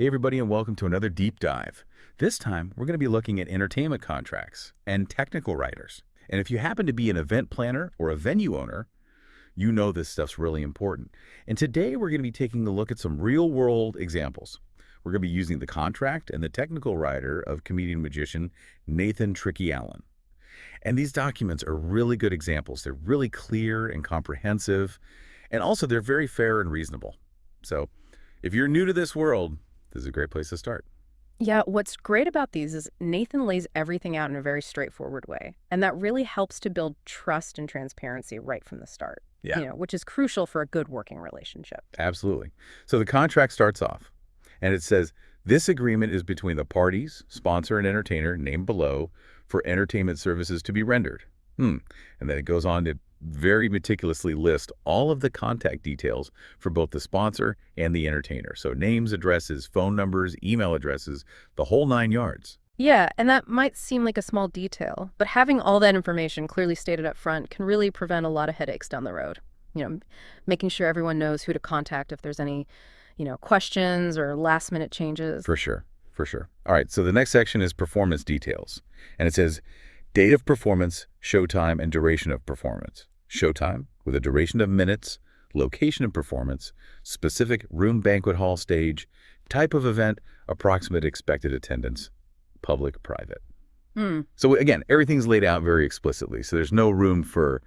Hey everybody, and welcome to another deep dive. This time, we're going to be looking at entertainment contracts and technical writers. And if you happen to be an event planner or a venue owner, you know this stuff's really important. And today we're going to be taking a look at some real-world examples. We're going to be using the contract and the technical writer of comedian magician Nathan Tricky Allen. And these documents are really good examples. They're really clear and comprehensive, and also they're very fair and reasonable. So if you're new to this world, this is a great place to start. Yeah, what's great about these is Nathan lays everything out in a very straightforward way, and that really helps to build trust and transparency right from the start, Yeah, which is crucial for a good working relationship. absolutely. So the contract starts off, and it says, this agreement is between the parties, sponsor and entertainer, named below, for entertainment services to be rendered. And then it goes on to very meticulously list all of the contact details for both the sponsor and the entertainer. So names, addresses, phone numbers, email addresses, the whole 9 yards. Yeah, and that might seem like a small detail, but having all that information clearly stated up front can really prevent a lot of headaches down the road. Making sure everyone knows who to contact if there's any, questions or last-minute changes. For sure, for sure. All right, so the next section is performance details. And it says, date of performance, showtime, and duration of performance. Showtime with a duration of minutes, location of performance, specific room, banquet hall, stage, type of event, approximate expected attendance, public, private. Hmm. So again, everything's laid out very explicitly. So there's no room for,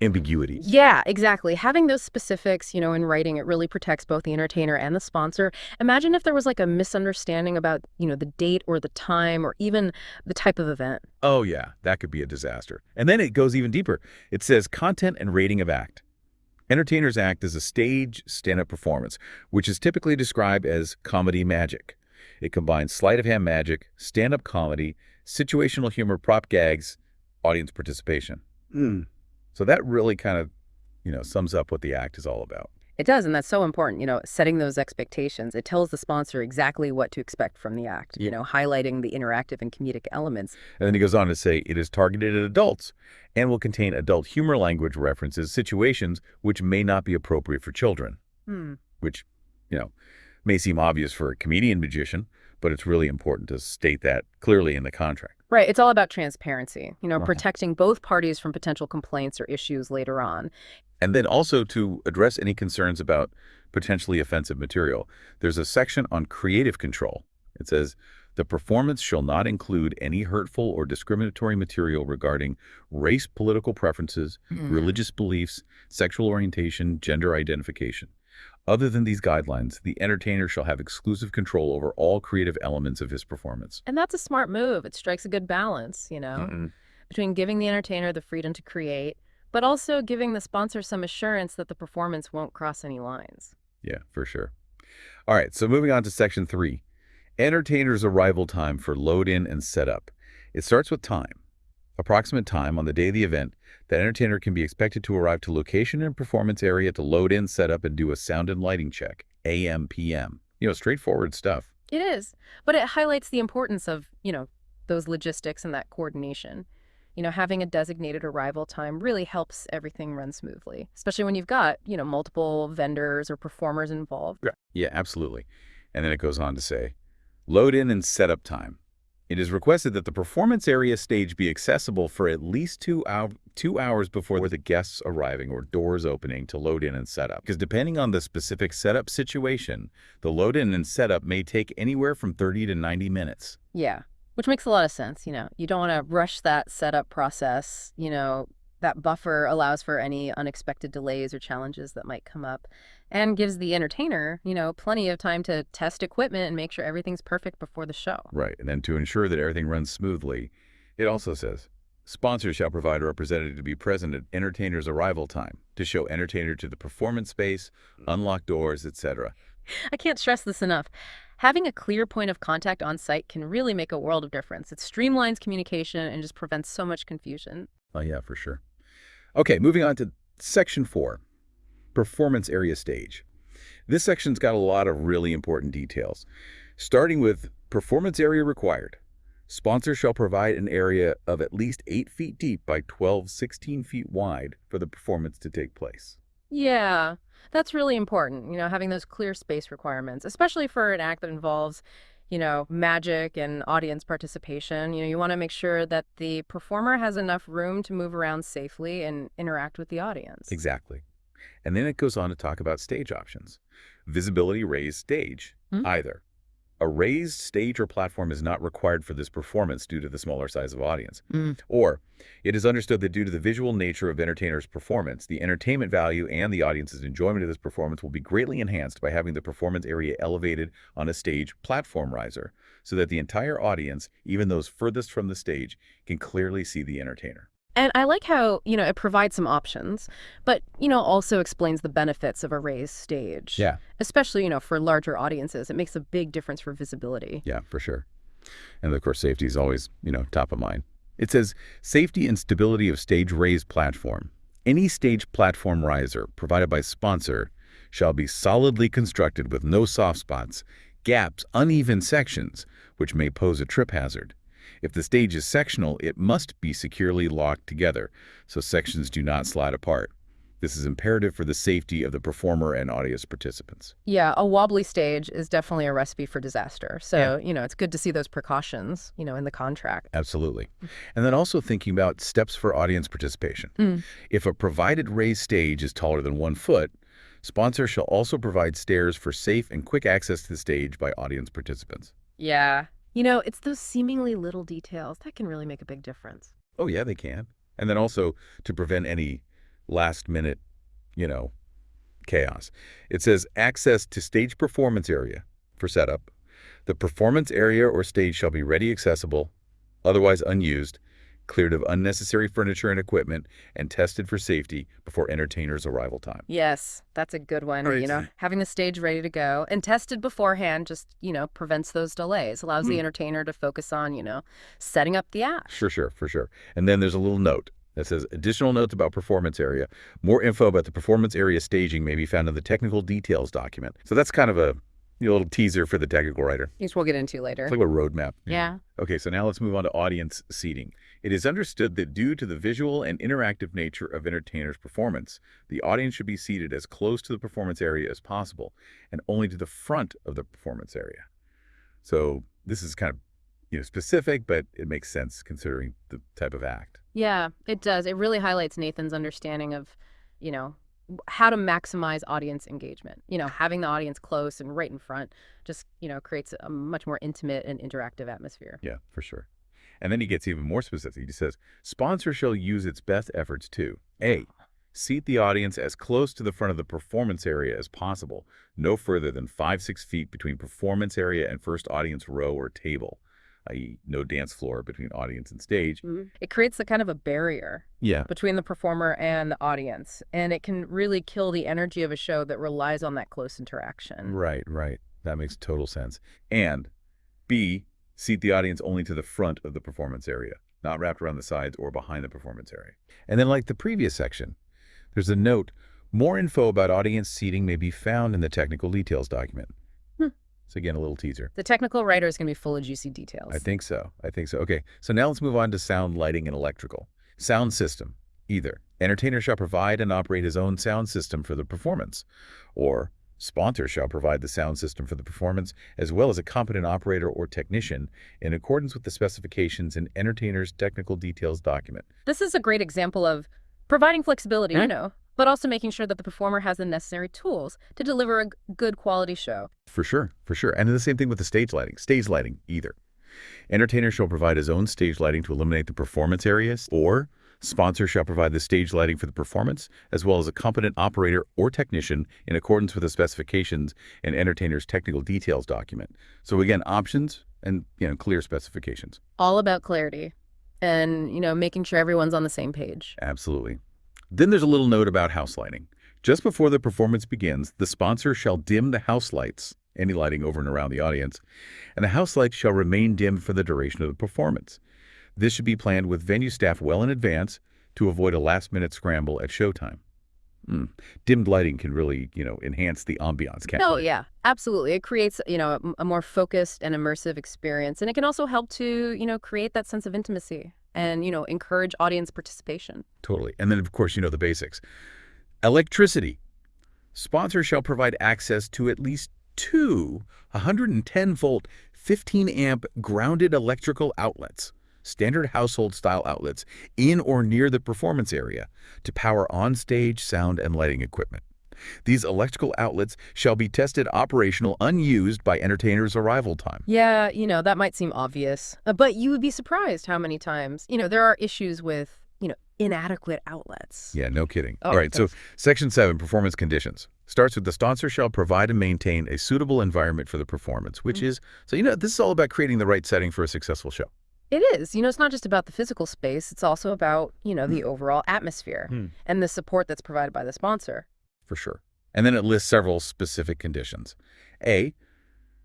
ambiguities. Yeah, exactly. Having those specifics, in writing, it really protects both the entertainer and the sponsor. Imagine if there was like a misunderstanding about, the date or the time or even the type of event. Oh yeah, that could be a disaster. And then it goes even deeper. It says content and rating of act. Entertainers act as a stage stand-up performance, which is typically described as comedy magic. It combines sleight of hand magic, stand-up comedy, situational humor, prop gags, audience participation. So that really kind of, sums up what the act is all about. It does, and that's so important, setting those expectations. It tells the sponsor exactly what to expect from the act, highlighting the interactive and comedic elements. And then he goes on to say it is targeted at adults and will contain adult humor language references, situations which may not be appropriate for children, which, may seem obvious for a comedian magician, but it's really important to state that clearly in the contract. Right. It's all about transparency, Right. protecting both parties from potential complaints or issues later on. And then also to address any concerns about potentially offensive material, there's a section on creative control. It says, the performance shall not include any hurtful or discriminatory material regarding race, political preferences, religious beliefs, sexual orientation, gender identification. Other than these guidelines, the entertainer shall have exclusive control over all creative elements of his performance. And that's a smart move. It strikes a good balance, between giving the entertainer the freedom to create, but also giving the sponsor some assurance that the performance won't cross any lines. Yeah, for sure. All right, so moving on to section 3, entertainer's arrival time for load-in and setup. It starts with time. Approximate time on the day of the event, the entertainer can be expected to arrive to location and performance area to load in, set up, and do a sound and lighting check, AM, PM. Straightforward stuff. It is, but it highlights the importance of, those logistics and that coordination. Having a designated arrival time really helps everything run smoothly, especially when you've got, multiple vendors or performers involved. Yeah, absolutely. And then it goes on to say, load in and setup time. It is requested that the performance area stage be accessible for at least 2 hours before the guests arriving or doors opening to load in and set up. Because depending on the specific setup situation, the load in and setup may take anywhere from 30 to 90 minutes. Yeah, which makes a lot of sense. You don't want to rush that setup process. That buffer allows for any unexpected delays or challenges that might come up and gives the entertainer, plenty of time to test equipment and make sure everything's perfect before the show. Right. And then to ensure that everything runs smoothly, it also says, sponsors shall provide a representative to be present at entertainer's arrival time to show entertainer to the performance space, unlock doors, etc. I can't stress this enough. Having a clear point of contact on site can really make a world of difference. It streamlines communication and just prevents so much confusion. Oh, yeah, for sure. Okay, moving on to section 4, performance area stage. This section's got a lot of really important details, starting with performance area required. Sponsor shall provide an area of at least 8 feet deep by 16 feet wide for the performance to take place. Yeah. That's really important, having those clear space requirements, especially for an act that involves, magic and audience participation. You want to make sure that the performer has enough room to move around safely and interact with the audience. Exactly. And then it goes on to talk about stage options. Visibility raised stage, Hmm? either. A raised stage or platform is not required for this performance due to the smaller size of audience. Mm. Or, it is understood that due to the visual nature of entertainer's performance, the entertainment value and the audience's enjoyment of this performance will be greatly enhanced by having the performance area elevated on a stage platform riser, so that the entire audience, even those furthest from the stage, can clearly see the entertainer. And I like how, it provides some options, but, also explains the benefits of a raised stage. Yeah, Especially, for larger audiences. It makes a big difference for visibility. yeah, for sure. And of course, safety is always, top of mind. It says, safety and stability of stage raised platform. Any stage platform riser provided by sponsor shall be solidly constructed with no soft spots, gaps, uneven sections, which may pose a trip hazard. If the stage is sectional, it must be securely locked together so sections do not slide apart. This is imperative for the safety of the performer and audience participants. Yeah, a wobbly stage is definitely a recipe for disaster. Yeah. So, it's good to see those precautions, in the contract. Absolutely. And then also thinking about steps for audience participation. Mm. If a provided raised stage is taller than 1 foot, sponsor shall also provide stairs for safe and quick access to the stage by audience participants. Yeah. It's those seemingly little details that can really make a big difference. Oh, yeah, they can. And then also to prevent any last minute, you know, chaos. It says access to stage performance area for setup. The performance area or stage shall be ready accessible, otherwise unused, cleared of unnecessary furniture and equipment, and tested for safety before entertainers' arrival time. Yes, that's a good one. Right. Having the stage ready to go and tested beforehand just, prevents those delays, allows the entertainer to focus on, setting up the act. For sure. And then there's a little note that says additional notes about performance area. More info about the performance area staging may be found in the technical details document. So that's kind of a little teaser for the technical writer. Which we'll get into later. It's like a roadmap. Yeah. Okay, so now let's move on to audience seating. It is understood that due to the visual and interactive nature of entertainers' performance, the audience should be seated as close to the performance area as possible and only to the front of the performance area. So this is kind of specific, but it makes sense considering the type of act. Yeah, it does. It really highlights Nathan's understanding of, how to maximize audience engagement. Having the audience close and right in front just, creates a much more intimate and interactive atmosphere. Yeah, for sure. And then he gets even more specific. He says, sponsor shall use its best efforts to A, seat the audience as close to the front of the performance area as possible, no further than 5-6 feet between performance area and first audience row or table, i.e. no dance floor between audience and stage. It creates a kind of a barrier Yeah, between the performer and the audience, and it can really kill the energy of a show that relies on that close interaction. right. That makes total sense. And B, seat the audience only to the front of the performance area, not wrapped around the sides or behind the performance area. And then like the previous section, there's a note, more info about audience seating may be found in the technical details document. So again, a little teaser. The technical writer is going to be full of juicy details. I think so. Okay, so now let's move on to sound, lighting, and electrical. Sound system, either. Entertainer shall provide and operate his own sound system for the performance, or sponsor shall provide the sound system for the performance as well as a competent operator or technician in accordance with the specifications in entertainer's technical details document. This is a great example of providing flexibility, but also making sure that the performer has the necessary tools to deliver a good quality show. For sure. And the same thing with the stage lighting. Stage lighting, either. Entertainer shall provide his own stage lighting to illuminate the performance areas, or sponsor shall provide the stage lighting for the performance, as well as a competent operator or technician in accordance with the specifications in entertainer's technical details document. So again, options and clear specifications. All about clarity and, making sure everyone's on the same page. Absolutely. Then there's a little note about house lighting. Just before the performance begins, the sponsor shall dim the house lights, any lighting over and around the audience, and the house lights shall remain dim for the duration of the performance. This should be planned with venue staff well in advance to avoid a last-minute scramble at showtime. Dimmed lighting can really, enhance the ambiance, can't No, it? yeah, absolutely. It creates, a more focused and immersive experience. And it can also help to, create that sense of intimacy and, encourage audience participation. Totally. And then, of course, the basics. Electricity. Sponsor shall provide access to at least two 110-volt, 15-amp grounded electrical outlets, standard household-style outlets, in or near the performance area to power on-stage sound and lighting equipment. These electrical outlets shall be tested operational unused by entertainers' arrival time. Yeah, that might seem obvious, but you would be surprised how many times, there are issues with, inadequate outlets. Yeah, no kidding. Oh, All right, so thanks. Section 7, Performance Conditions, starts with the sponsor shall provide and maintain a suitable environment for the performance, which is, so this is all about creating the right setting for a successful show. It is. It's not just about the physical space. It's also about, the overall atmosphere and the support that's provided by the sponsor. For sure. And then it lists several specific conditions. A,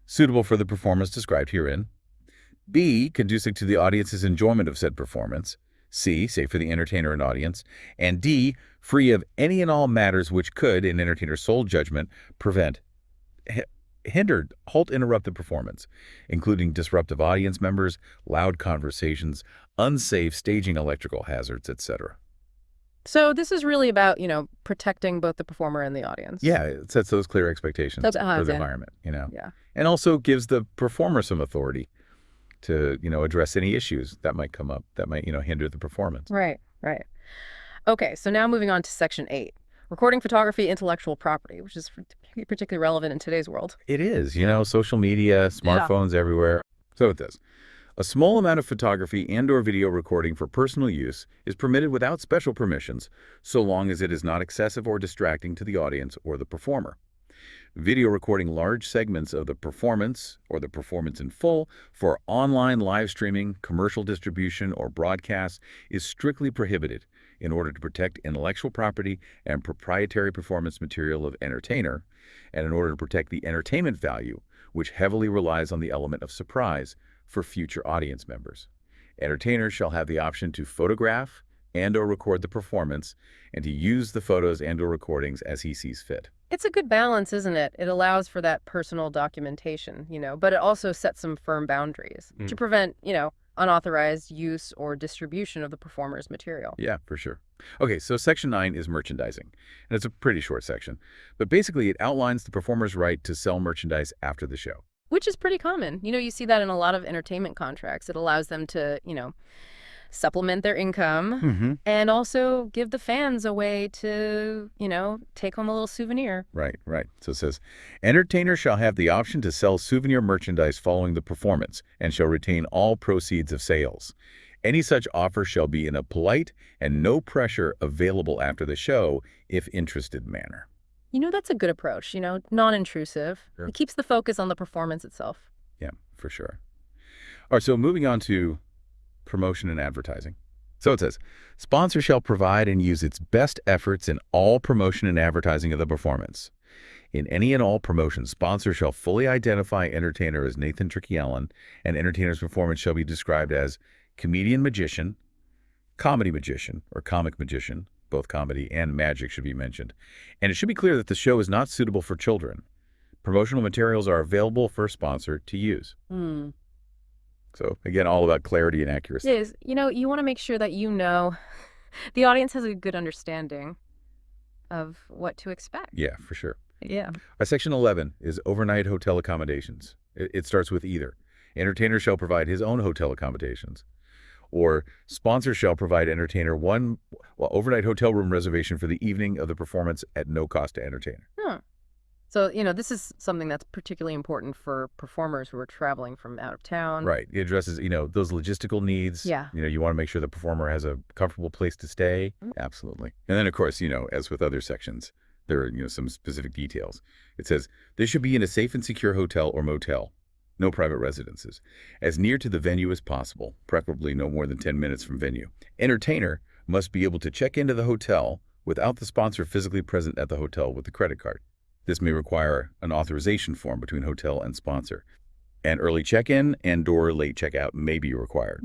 suitable for the performance described herein. B, conducive to the audience's enjoyment of said performance. C, safe for the entertainer and audience. And D, free of any and all matters which could, in entertainer's sole judgment, prevent, hinder, halt, interrupt the performance, including disruptive audience members, loud conversations, unsafe staging electrical hazards, etc. So this is really about, protecting both the performer and the audience. Yeah, it sets those clear expectations That's for the yeah. environment, Yeah. And also gives the performer some authority to, address any issues that might come up that might, hinder the performance. Right, right. Okay, so now moving on to Section 8, recording photography, intellectual property, which is particularly relevant in today's world. It is, social media, smartphones everywhere. So it does. A small amount of photography and/or video recording for personal use is permitted without special permissions, so long as it is not excessive or distracting to the audience or the performer. Video recording large segments of the performance or the performance in full for online live streaming, commercial distribution, or broadcast is strictly prohibited in order to protect intellectual property and proprietary performance material of entertainer, and in order to protect the entertainment value, which heavily relies on the element of surprise for future audience members. Entertainers shall have the option to photograph and/or record the performance and to use the photos and/or recordings as he sees fit. It's a good balance, isn't it? It allows for that personal documentation, but it also sets some firm boundaries to prevent, unauthorized use or distribution of the performer's material. Yeah, for sure. Okay, so Section 9 is merchandising, and it's a pretty short section, but basically it outlines the performer's right to sell merchandise after the show. Which is pretty common. You see that in a lot of entertainment contracts. It allows them to, supplement their income and also give the fans a way to, take home a little souvenir. Right, right. So it says, entertainer shall have the option to sell souvenir merchandise following the performance and shall retain all proceeds of sales. Any such offer shall be in a polite and no pressure available after the show if interested manner. That's a good approach, non-intrusive. Sure. It keeps the focus on the performance itself. Yeah, for sure. All right, so moving on to promotion and advertising. So it says, sponsor shall provide and use its best efforts in all promotion and advertising of the performance. In any and all promotions, sponsor shall fully identify entertainer as Nathan Tricky Allen, and entertainer's performance shall be described as comedian magician, comedy magician, or comic magician. Both comedy and magic should be mentioned. And it should be clear that the show is not suitable for children. Promotional materials are available for sponsor to use. So, again, all about clarity and accuracy. It is. You want to make sure that the audience has a good understanding of what to expect. Yeah, for sure. Yeah. Section 11 is overnight hotel accommodations. It starts with either. Entertainer shall provide his own hotel accommodations, or sponsor shall provide entertainer one overnight hotel room reservation for the evening of the performance at no cost to entertainer. So, this is something that's particularly important for performers who are traveling from out of town. Right. It addresses, those logistical needs. Yeah. You want to make sure the performer has a comfortable place to stay. Absolutely. And then, of course, as with other sections, there are, some specific details. It says, this should be in a safe and secure hotel or motel. No private residences. As near to the venue as possible, preferably no more than 10 minutes from venue. Entertainer must be able to check into the hotel without the sponsor physically present at the hotel with the credit card. This may require an authorization form between hotel and sponsor. And early check-in and/or late checkout may be required.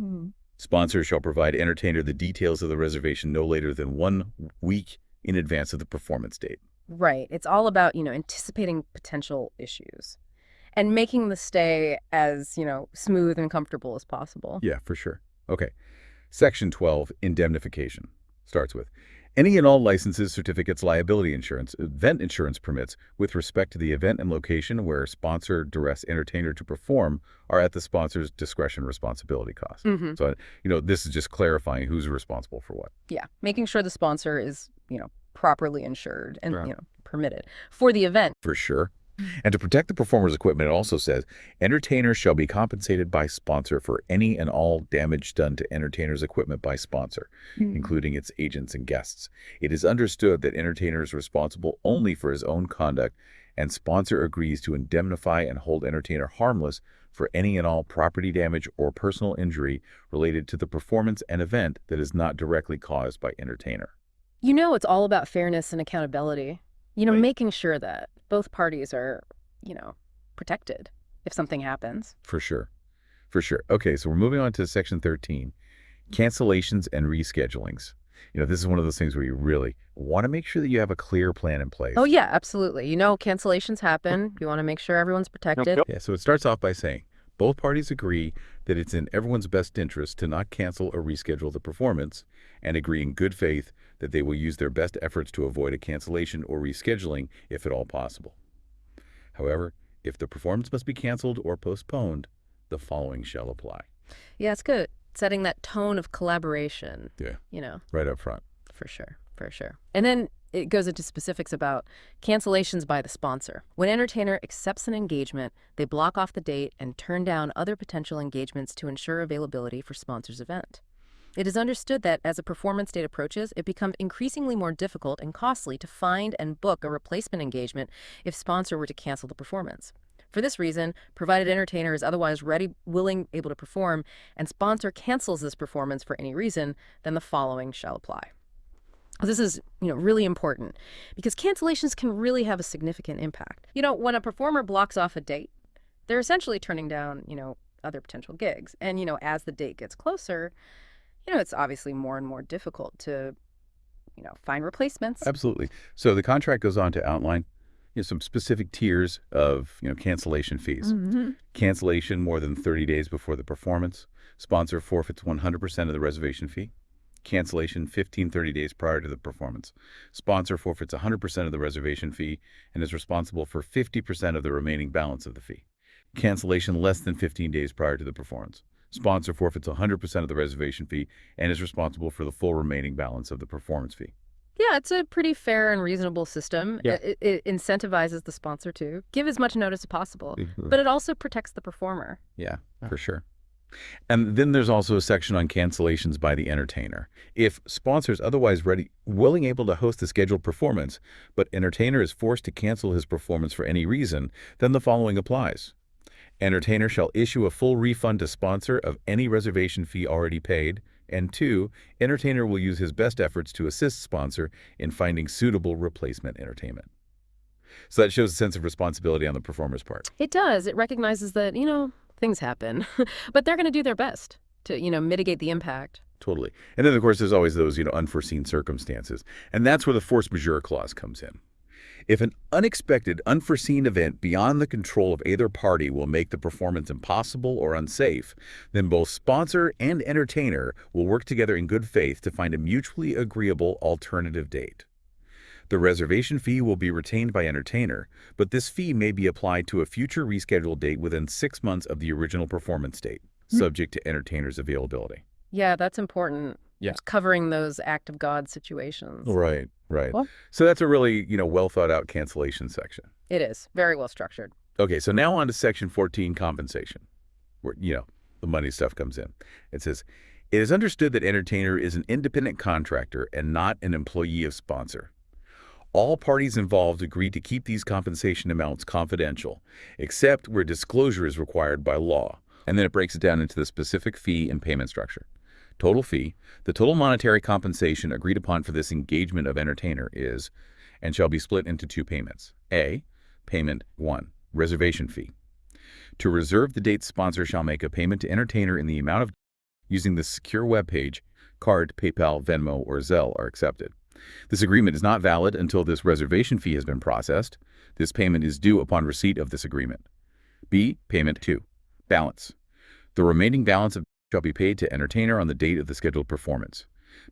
Sponsor shall provide entertainer the details of the reservation no later than 1 week in advance of the performance date. Right. It's all about, anticipating potential issues and making the stay as, smooth and comfortable as possible. Yeah, for sure. Okay. Section 12, indemnification, starts with, Any and all licenses, certificates, liability insurance, event insurance permits with respect to the event and location where sponsor directs entertainer to perform are at the sponsor's discretion responsibility cost. Hmm. So, this is just clarifying who's responsible for what. Yeah, making sure the sponsor is, properly insured and, Right. permitted for the event. For sure. And to protect the performer's equipment, it also says, entertainers shall be compensated by sponsor for any and all damage done to entertainer's equipment by sponsor, including its agents and guests. It is understood that entertainer is responsible only for his own conduct, and sponsor agrees to indemnify and hold entertainer harmless for any and all property damage or personal injury related to the performance and event that is not directly caused by entertainer. It's all about fairness and accountability. Right. Making sure that both parties are, protected if something happens. For sure. For sure. Okay, so we're moving on to section 13, cancellations and reschedulings. This is one of those things where you really want to make sure that you have a clear plan in place. Oh, yeah, absolutely. Cancellations happen. You want to make sure everyone's protected. Yeah, so it starts off by saying, both parties agree that it's in everyone's best interest to not cancel or reschedule the performance and agree in good faith that they will use their best efforts to avoid a cancellation or rescheduling if at all possible. However, if the performance must be canceled or postponed, the following shall apply. Yeah, it's good. Setting that tone of collaboration. Yeah. Right up front. For sure, for sure. And then it goes into specifics about cancellations by the sponsor. When entertainer accepts an engagement, they block off the date and turn down other potential engagements to ensure availability for sponsor's event. It is understood that as a performance date approaches, it becomes increasingly more difficult and costly to find and book a replacement engagement if sponsor were to cancel the performance. For this reason, provided entertainer is otherwise ready, willing, able to perform, and sponsor cancels this performance for any reason, then the following shall apply. This is, really important because cancellations can really have a significant impact. When a performer blocks off a date, they're essentially turning down, other potential gigs. And, as the date gets closer, it's obviously more and more difficult to, find replacements. Absolutely. So the contract goes on to outline some specific tiers of cancellation fees. Cancellation more than 30 days before the performance. Sponsor forfeits 100% of the reservation fee. Cancellation 30 days prior to the performance. Sponsor forfeits 100% of the reservation fee and is responsible for 50% of the remaining balance of the fee. Cancellation less than 15 days prior to the performance. Sponsor forfeits 100% of the reservation fee and is responsible for the full remaining balance of the performance fee. Yeah, it's a pretty fair and reasonable system. Yeah. It incentivizes the sponsor to give as much notice as possible, but it also protects the performer. Yeah, for sure. And then there's also a section on cancellations by the entertainer. If sponsor is otherwise ready, willing, able to host the scheduled performance, but entertainer is forced to cancel his performance for any reason, then the following applies. Entertainer shall issue a full refund to sponsor of any reservation fee already paid. And 2, entertainer will use his best efforts to assist sponsor in finding suitable replacement entertainment. So that shows a sense of responsibility on the performer's part. It does. It recognizes that, things happen, but they're going to do their best to, mitigate the impact. Totally. And then, of course, there's always those, unforeseen circumstances. And that's where the force majeure clause comes in. If an unexpected, unforeseen event beyond the control of either party will make the performance impossible or unsafe, then both sponsor and entertainer will work together in good faith to find a mutually agreeable alternative date. The reservation fee will be retained by entertainer, but this fee may be applied to a future rescheduled date within 6 months of the original performance date, subject to entertainer's availability. Yeah, that's important. Yeah. It's covering those act of God situations. Right, right. Well, So that's a really, well thought out cancellation section. it is. Very well structured. Okay, so now on to section 14, compensation, where, the money stuff comes in. It says, it is understood that entertainer is an independent contractor and not an employee of sponsor. All parties involved agree to keep these compensation amounts confidential, except where disclosure is required by law. And then it breaks it down into the specific fee and payment structure. Total fee, the total monetary compensation agreed upon for this engagement of entertainer is, and shall be split into 2 payments. A, payment 1, reservation fee. To reserve the date, sponsor shall make a payment to entertainer in the amount of using the secure web page, card, PayPal, Venmo, or Zelle are accepted. This agreement is not valid until this reservation fee has been processed. This payment is due upon receipt of this agreement. B, payment 2, balance. The remaining balance of shall be paid to entertainer on the date of the scheduled performance.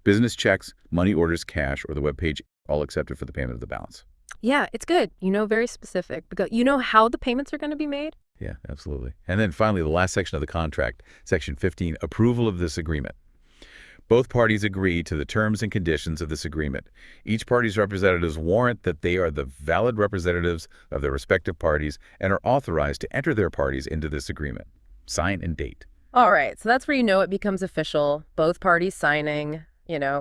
Business checks, money orders, cash, or the web page all accepted for the payment of the balance. Yeah, it's good. Very specific because you know how the payments are going to be made. Yeah, absolutely. And then finally, the last section of the contract, Section 15, approval of this agreement. Both parties agree to the terms and conditions of this agreement. Each party's representatives warrant that they are the valid representatives of their respective parties and are authorized to enter their parties into this agreement. Sign and date. All right, so that's where it becomes official. Both parties signing,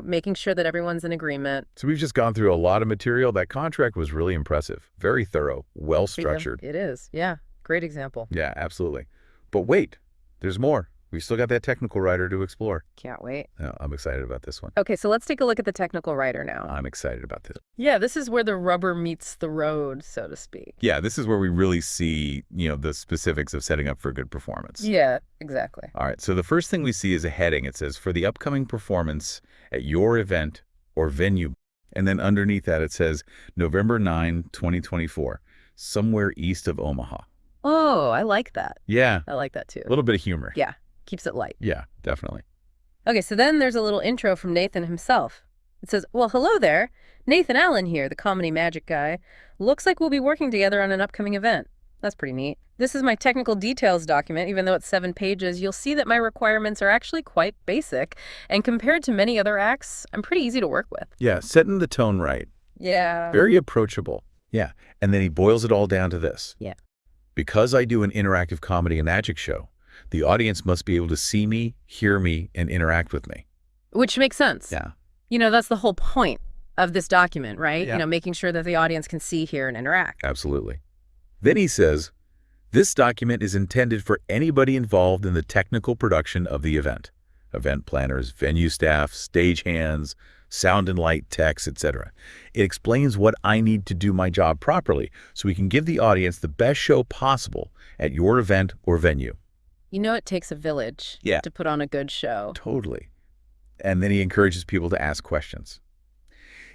making sure that everyone's in agreement. So we've just gone through a lot of material. That contract was really impressive, very thorough, well-structured. It is, yeah. Great example. Yeah, absolutely. But wait, there's more. We've still got that technical writer to explore. Can't wait. I'm excited about this one. Okay, so let's take a look at the technical writer now. I'm excited about this. Yeah, this is where the rubber meets the road, so to speak. Yeah, this is where we really see, the specifics of setting up for good performance. Yeah, exactly. All right, so the first thing we see is a heading. It says, for the upcoming performance at your event or venue. And then underneath that, it says, November 9, 2024, somewhere east of Omaha. Oh, I like that. Yeah. I like that too. A little bit of humor. Yeah, keeps it light. Yeah, definitely. Okay, so then there's a little intro from Nathan himself. It says, well, hello there. Nathan Allen here, the comedy magic guy. Looks like we'll be working together on an upcoming event. That's pretty neat. This is my technical details document. Even though it's 7 pages, you'll see that my requirements are actually quite basic. And compared to many other acts, I'm pretty easy to work with. Yeah, setting the tone right. Yeah. Very approachable. Yeah, and then he boils it all down to this. Yeah. Because I do an interactive comedy and magic show, the audience must be able to see me, hear me, and interact with me. Which makes sense. Yeah. That's the whole point of this document, right? Yeah. Making sure that the audience can see, hear, and interact. Absolutely. Then he says, this document is intended for anybody involved in the technical production of the event. Event planners, venue staff, stagehands, sound and light techs, etc. It explains what I need to do my job properly so we can give the audience the best show possible at your event or venue. It takes a village to put on a good show. Totally. And then he encourages people to ask questions.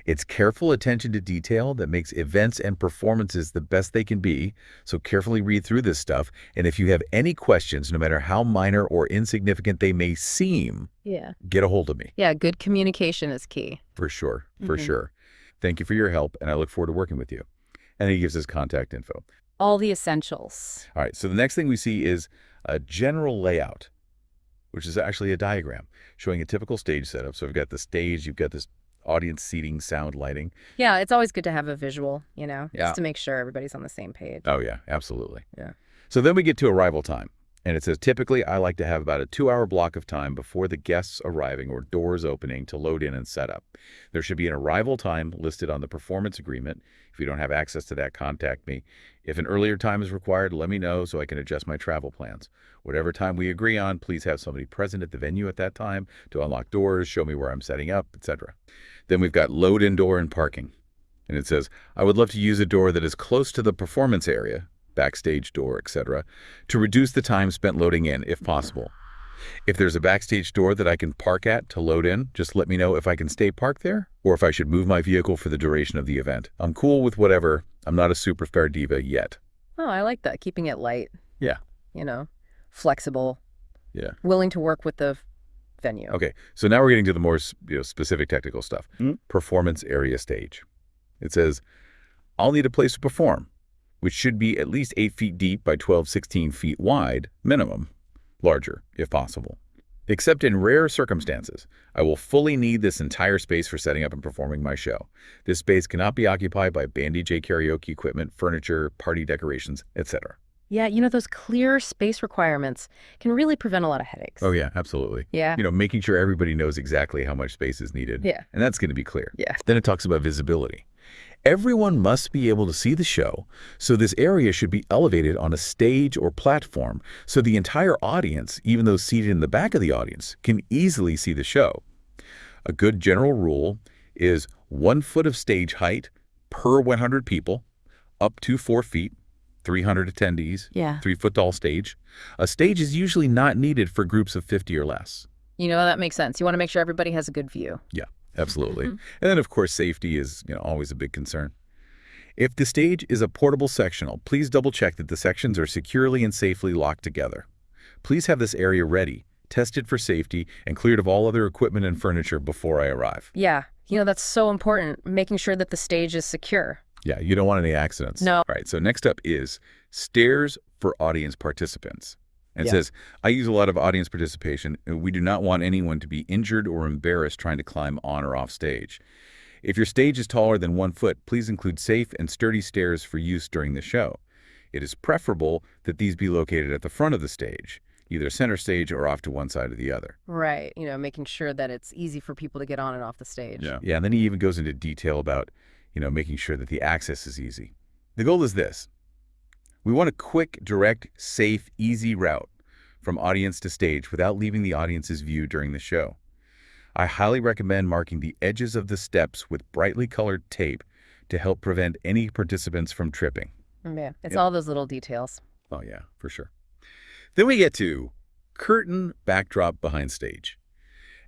It's careful attention to detail that makes events and performances the best they can be, so carefully read through this stuff, and if you have any questions, no matter how minor or insignificant they may seem, get a hold of me. Yeah, good communication is key. For sure, for sure. Thank you for your help, and I look forward to working with you. And he gives his contact info. All the essentials. All right, so the next thing we see is a general layout, which is actually a diagram showing a typical stage setup. So we've got the stage, you've got this audience seating, sound, lighting. Yeah, it's always good to have a visual, Yeah. just to make sure everybody's on the same page. Oh, yeah, absolutely. Yeah. So then we get to arrival time. And it says, typically, I like to have about a 2-hour block of time before the guests arriving or doors opening to load in and set up. There should be an arrival time listed on the performance agreement. If you don't have access to that, contact me. If an earlier time is required, let me know so I can adjust my travel plans. Whatever time we agree on, please have somebody present at the venue at that time to unlock doors, show me where I'm setting up, etc. Then we've got load in door and parking. And it says, I would love to use a door that is close to the performance area, backstage door, etc., to reduce the time spent loading in, if possible. If there's a backstage door that I can park at to load in, just let me know if I can stay parked there or if I should move my vehicle for the duration of the event. I'm cool with whatever. I'm not a superstar diva yet. Oh, I like that. Keeping it light. Yeah. Flexible. Yeah. Willing to work with the venue. Okay, so now we're getting to the more specific technical stuff. Performance area stage. It says, I'll need a place to perform, which should be at least 8 feet deep by 16 feet wide, minimum. Larger, if possible. Except in rare circumstances, I will fully need this entire space for setting up and performing my show. This space cannot be occupied by Bandy J karaoke equipment, furniture, party decorations, etc. Yeah, those clear space requirements can really prevent a lot of headaches. Oh, yeah, absolutely. Yeah. Making sure everybody knows exactly how much space is needed. Yeah. And that's going to be clear. Yeah. Then it talks about visibility. Everyone must be able to see the show, so this area should be elevated on a stage or platform so the entire audience, even those seated in the back of the audience, can easily see the show. A good general rule is 1 foot of stage height per 100 people, up to 4 feet, 300 attendees, 3-foot-tall stage. A stage is usually not needed for groups of 50 or less. That makes sense. You want to make sure everybody has a good view. Yeah. Absolutely. And then, of course, safety is always a big concern. If the stage is a portable sectional, please double-check that the sections are securely and safely locked together. Please have this area ready tested for safety, and cleared of all other equipment and furniture before I arrive. Yeah, that's so important, making sure that the stage is secure. Yeah, you don't want any accidents. No. All right, so next up is stairs for audience participants. And it Yeah. says, I use a lot of audience participation, and we do not want anyone to be injured or embarrassed trying to climb on or off stage. If your stage is taller than 1 foot, please include safe and sturdy stairs for use during the show. It is preferable that these be located at the front of the stage, either center stage or off to one side or the other. Right, making sure that it's easy for people to get on and off the stage. Yeah, and then he even goes into detail about, making sure that the access is easy. The goal is this. We want a quick, direct, safe, easy route from audience to stage without leaving the audience's view during the show. I highly recommend marking the edges of the steps with brightly colored tape to help prevent any participants from tripping. Yeah, it's Yep. all those little details. Oh, yeah, for sure. Then we get to curtain backdrop behind stage.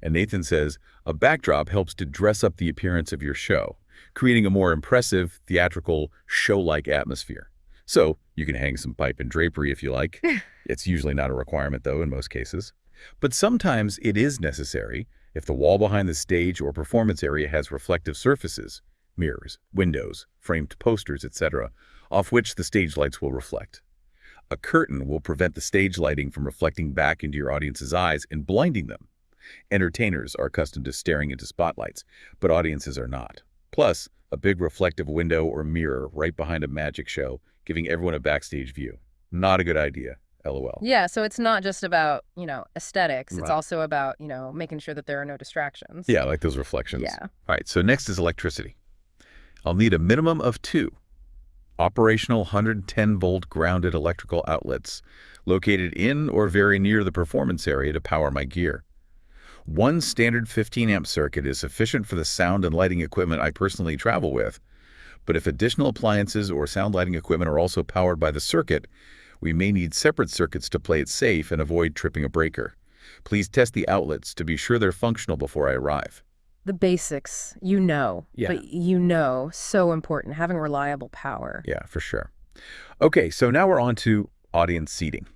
And Nathan says, a backdrop helps to dress up the appearance of your show, creating a more impressive, theatrical, show-like atmosphere. So you can hang some pipe and drapery if you like. It's usually not a requirement, though, in most cases. But sometimes it is necessary if the wall behind the stage or performance area has reflective surfaces, mirrors, windows, framed posters, etc., off which the stage lights will reflect. A curtain will prevent the stage lighting from reflecting back into your audience's eyes and blinding them. Entertainers are accustomed to staring into spotlights, but audiences are not. Plus, a big reflective window or mirror right behind a magic show, giving everyone a backstage view. Not a good idea. LOL. Yeah, so it's not just about, aesthetics. It's Right. also about, making sure that there are no distractions. Yeah, like those reflections. Yeah. All right, so next is electricity. I'll need a minimum of 2 operational 110-volt grounded electrical outlets located in or very near the performance area to power my gear. One standard 15-amp circuit is sufficient for the sound and lighting equipment I personally travel with, but if additional appliances or sound lighting equipment are also powered by the circuit, we may need separate circuits to play it safe and avoid tripping a breaker. Please test the outlets to be sure they're functional before I arrive. The basics, Yeah. but so important, having reliable power. Yeah, for sure. Okay, so now we're on to audience seating.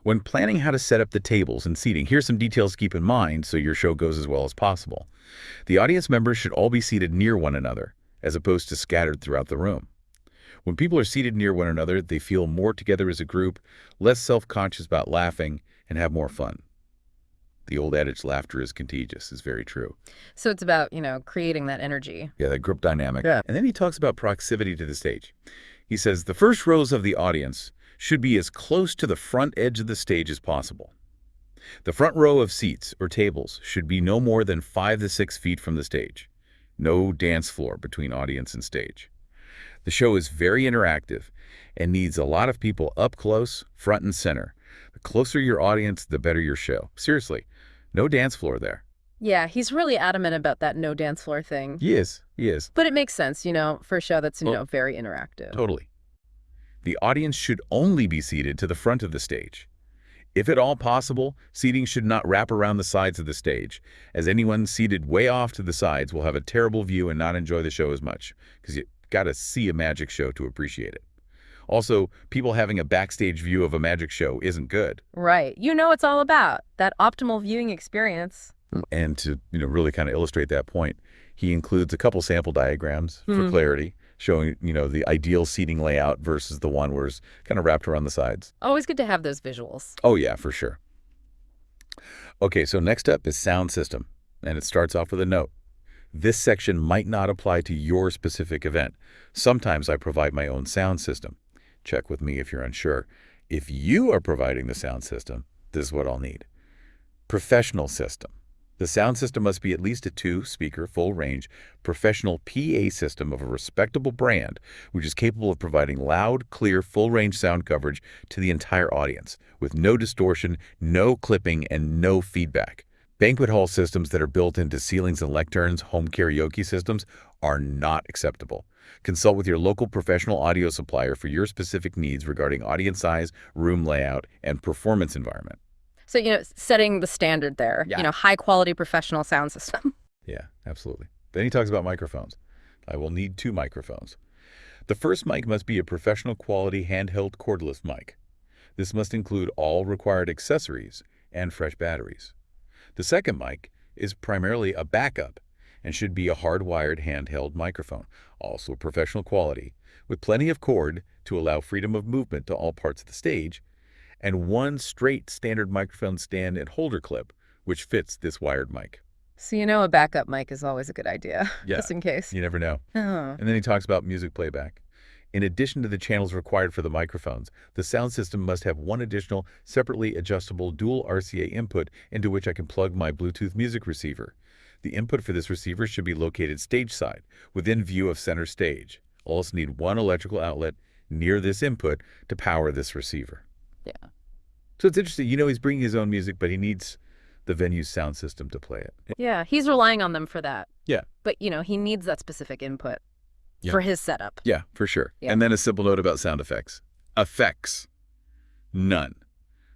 When planning how to set up the tables and seating, here's some details to keep in mind so your show goes as well as possible. The audience members should all be seated near one another, as opposed to scattered throughout the room. When people are seated near one another, they feel more together as a group, less self-conscious about laughing, and have more fun. The old adage, laughter is contagious, is very true. So it's about, creating that energy. Yeah, that group dynamic. Yeah. And then he talks about proximity to the stage. He says the first rows of the audience should be as close to the front edge of the stage as possible. The front row of seats or tables should be no more than 5 to 6 feet from the stage. No dance floor between audience and stage. The show is very interactive and needs a lot of people up close, front and center. The closer your audience, the better your show. Seriously, no dance floor there. Yeah, he's really adamant about that no dance floor thing. He is. But it makes sense, for a show that's, Well, very interactive. Totally. The audience should only be seated to the front of the stage. If at all possible, seating should not wrap around the sides of the stage, as anyone seated way off to the sides will have a terrible view and not enjoy the show as much, because you got to see a magic show to appreciate it. Also, people having a backstage view of a magic show isn't good. Right. It's all about that optimal viewing experience. And to really kind of illustrate that point, he includes a couple sample diagrams for clarity, showing the ideal seating layout versus the one where it's kind of wrapped around the sides. Always good to have those visuals. Oh yeah, for sure. Okay, so next up is sound system, and it starts off with a note. This section might not apply to your specific event. Sometimes I provide my own sound system. Check with me if you're unsure. If you are providing the sound system, this is what I'll need. Professional system. The sound system must be at least a 2-speaker, full-range, professional PA system of a respectable brand, which is capable of providing loud, clear, full-range sound coverage to the entire audience, with no distortion, no clipping, and no feedback. Banquet hall systems that are built into ceilings and lecterns, home karaoke systems, are not acceptable. Consult with your local professional audio supplier for your specific needs regarding audience size, room layout, and performance environment. So, setting the standard there, Yeah. high quality professional sound system. Yeah, absolutely. Then he talks about microphones. I will need 2 microphones. The first mic must be a professional quality handheld cordless mic. This must include all required accessories and fresh batteries. The second mic is primarily a backup and should be a hardwired handheld microphone, also professional quality, with plenty of cord to allow freedom of movement to all parts of the stage, and one straight standard microphone stand and holder clip, which fits this wired mic. So a backup mic is always a good idea, Yeah, just in case. you never know. Oh. And then he talks about music playback. In addition to the channels required for the microphones, the sound system must have one additional, separately adjustable dual RCA input into which I can plug my Bluetooth music receiver. The input for this receiver should be located stage side, within view of center stage. I'll also need one electrical outlet near this input to power this receiver. Yeah. So it's interesting. He's bringing his own music, but he needs the venue's sound system to play it. Yeah, he's relying on them for that. Yeah. But, he needs that specific input Yeah. for his setup. Yeah, for sure. Yeah. And then a simple note about sound effects. Effects. None.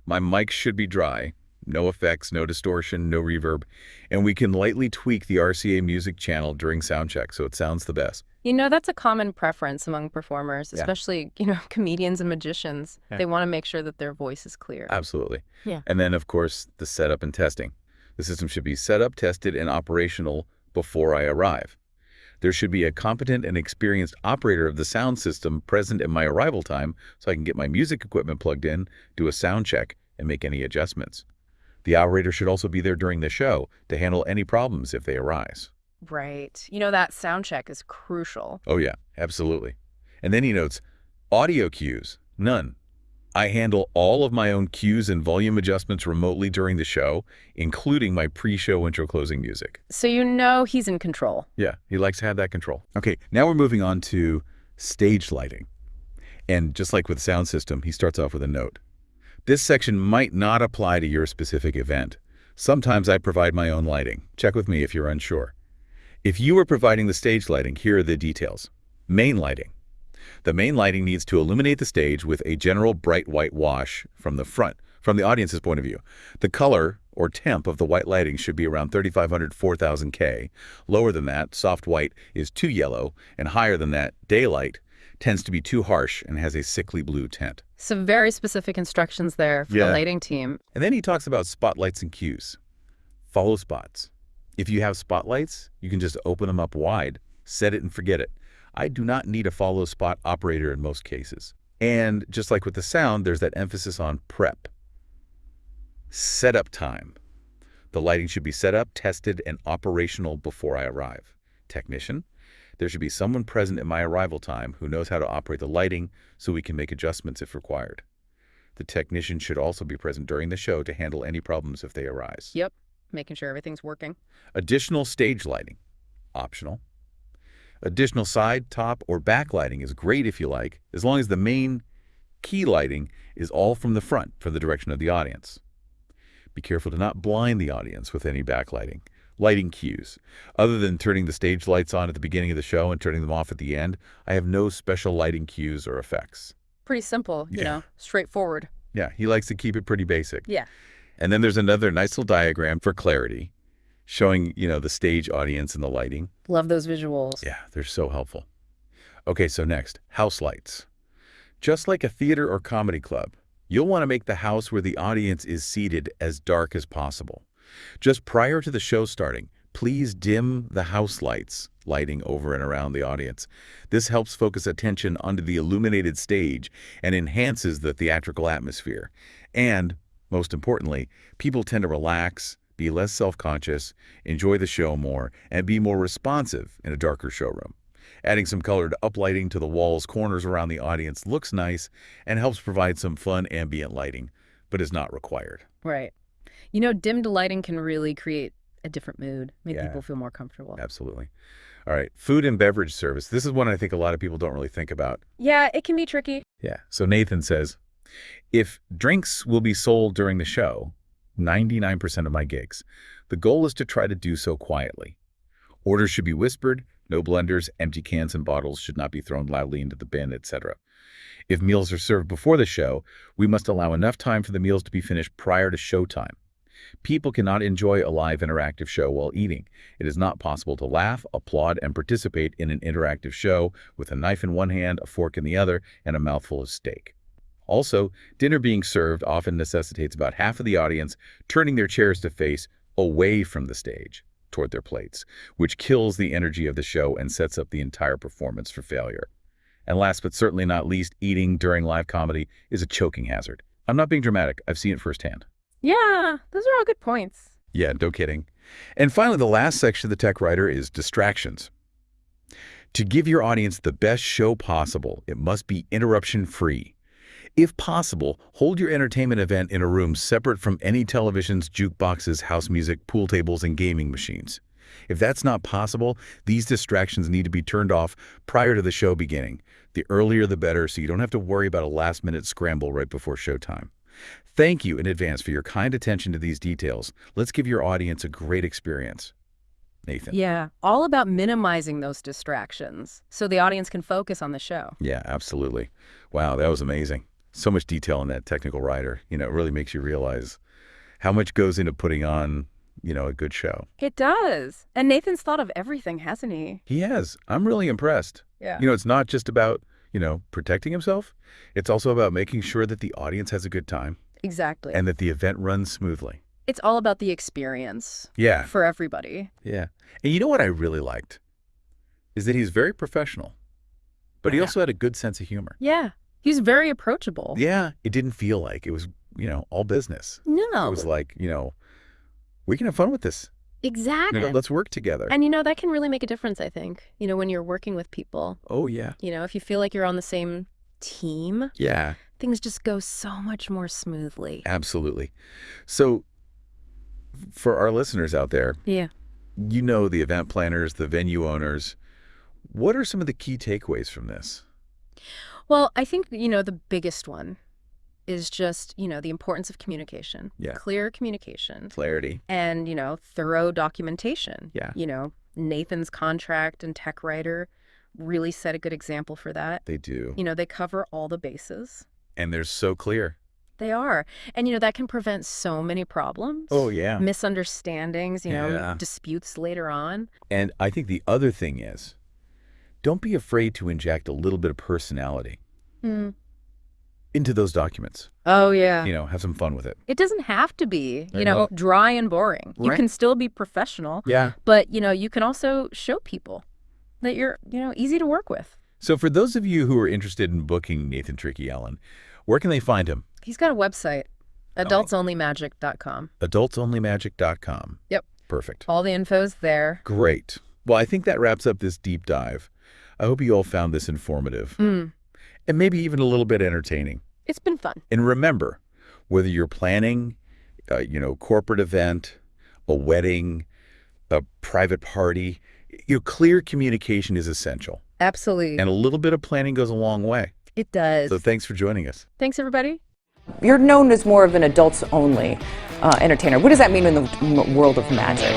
My mic should be dry. No effects, no distortion, no reverb. And we can lightly tweak the RCA music channel during sound check so it sounds the best. That's a common preference among performers, Yeah. especially, comedians and magicians. Yeah. They want to make sure that their voice is clear. Absolutely. Yeah. And then, of course, the setup and testing. The system should be set up, tested, and operational before I arrive. There should be a competent and experienced operator of the sound system present at my arrival time so I can get my music equipment plugged in, do a sound check, and make any adjustments. The operator should also be there during the show to handle any problems if they arise. Right. That sound check is crucial. Oh yeah, absolutely. And then he notes, audio cues, none. I handle all of my own cues and volume adjustments remotely during the show, including my pre-show intro closing music. So he's in control. Yeah, he likes to have that control. Okay, now we're moving on to stage lighting. And just like with sound system, he starts off with a note. This section might not apply to your specific event. Sometimes I provide my own lighting. Check with me if you're unsure. If you are providing the stage lighting, here are the details. Main lighting. The main lighting needs to illuminate the stage with a general bright white wash from the front, from the audience's point of view. The color or temp of the white lighting should be around 3500 4000 K. Lower than that, soft white is too yellow, and higher than that, daylight, tends to be too harsh and has a sickly blue tint. Some very specific instructions there for the lighting team. And then he talks about spotlights and cues. Follow spots. If you have spotlights, you can just open them up wide, set it and forget it. I do not need a follow spot operator in most cases. And just like with the sound, there's that emphasis on prep. Setup time. The lighting should be set up, tested, and operational before I arrive. Technician. There should be someone present at my arrival time who knows how to operate the lighting so we can make adjustments if required. The technician should also be present during the show to handle any problems if they arise. Yep, making sure everything's working. Additional stage lighting. Optional. Additional side, top, or back lighting is great if you like, as long as the main key lighting is all from the front, from the direction of the audience. Be careful to not blind the audience with any backlighting. Lighting cues. Other than turning the stage lights on at the beginning of the show and turning them off at the end, I have no special lighting cues or effects. Pretty simple, straightforward. Yeah, he likes to keep it pretty basic. Yeah. And then there's another nice little diagram for clarity, showing, the stage audience and the lighting. Love those visuals. Yeah, they're so helpful. Okay, so next, house lights. Just like a theater or comedy club, you'll want to make the house where the audience is seated as dark as possible. Just prior to the show starting, please dim the house lighting over and around the audience. This helps focus attention onto the illuminated stage and enhances the theatrical atmosphere. And, most importantly, people tend to relax, be less self-conscious, enjoy the show more, and be more responsive in a darker showroom. Adding some colored uplighting to the walls, corners around the audience looks nice and helps provide some fun ambient lighting, but is not required. Right. Dimmed lighting can really create a different mood, make people feel more comfortable. Absolutely. All right, food and beverage service. This is one I think a lot of people don't really think about. Yeah, it can be tricky. Yeah, so Nathan says, if drinks will be sold during the show, 99% of my gigs, the goal is to try to do so quietly. Orders should be whispered, no blenders, empty cans and bottles should not be thrown loudly into the bin, etc. If meals are served before the show, we must allow enough time for the meals to be finished prior to showtime. People cannot enjoy a live interactive show while eating. It is not possible to laugh, applaud, and participate in an interactive show with a knife in one hand, a fork in the other, and a mouthful of steak. Also, dinner being served often necessitates about half of the audience turning their chairs to face away from the stage toward their plates, which kills the energy of the show and sets up the entire performance for failure. And last but certainly not least, eating during live comedy is a choking hazard. I'm not being dramatic. I've seen it firsthand. Yeah, those are all good points. Yeah, no kidding. And finally, the last section of the tech writer is distractions. To give your audience the best show possible, it must be interruption-free. If possible, hold your entertainment event in a room separate from any televisions, jukeboxes, house music, pool tables, and gaming machines. If that's not possible, these distractions need to be turned off prior to the show beginning. The earlier the better, so you don't have to worry about a last-minute scramble right before showtime. Thank you in advance for your kind attention to these details. Let's give your audience a great experience. Nathan. Yeah, all about minimizing those distractions so the audience can focus on the show. Yeah, absolutely. Wow, that was amazing. So much detail in that technical writer. It really makes you realize how much goes into putting on, a good show. It does. And Nathan's thought of everything, hasn't he? He has. I'm really impressed. Yeah. It's not just about, protecting himself. It's also about making sure that the audience has a good time. Exactly. And that the event runs smoothly. It's all about the experience. Yeah. For everybody. Yeah. And you know what I really liked? Is that he's very professional, but he also had a good sense of humor. Yeah. He's very approachable. Yeah. It didn't feel like it was, all business. No. It was like, we can have fun with this. Exactly. Let's work together. And, that can really make a difference, I think, when you're working with people. Oh, yeah. If you feel like you're on the same team. Yeah. Things just go so much more smoothly. Absolutely. So for our listeners out there, yeah, the event planners, the venue owners, what are some of the key takeaways from this? Well, I think, the biggest one is just, the importance of communication. Yeah. Clear communication. Clarity. And, thorough documentation. Yeah. Nathan's contract and tech writer really set a good example for that. They do. They cover all the bases. And they're so clear. They are. And, that can prevent so many problems. Oh, yeah. Misunderstandings, disputes later on. And I think the other thing is, don't be afraid to inject a little bit of personality into those documents. Oh, yeah. Have some fun with it. It doesn't have to be, know. dry and boring. Right. You can still be professional. Yeah. But, you can also show people that you're, easy to work with. So for those of you who are interested in booking Nathan Tricky Allen, where can they find him? He's got a website, adultsonlymagic.com. Adultsonlymagic.com. Yep. Perfect. All the info's there. Great. Well, I think that wraps up this deep dive. I hope you all found this informative and maybe even a little bit entertaining. It's been fun. And remember, whether you're planning, corporate event, a wedding, a private party, clear communication is essential. Absolutely. And a little bit of planning goes a long way. It does. So thanks for joining us. Thanks, everybody. You're known as more of an adults-only entertainer. What does that mean in the world of magic?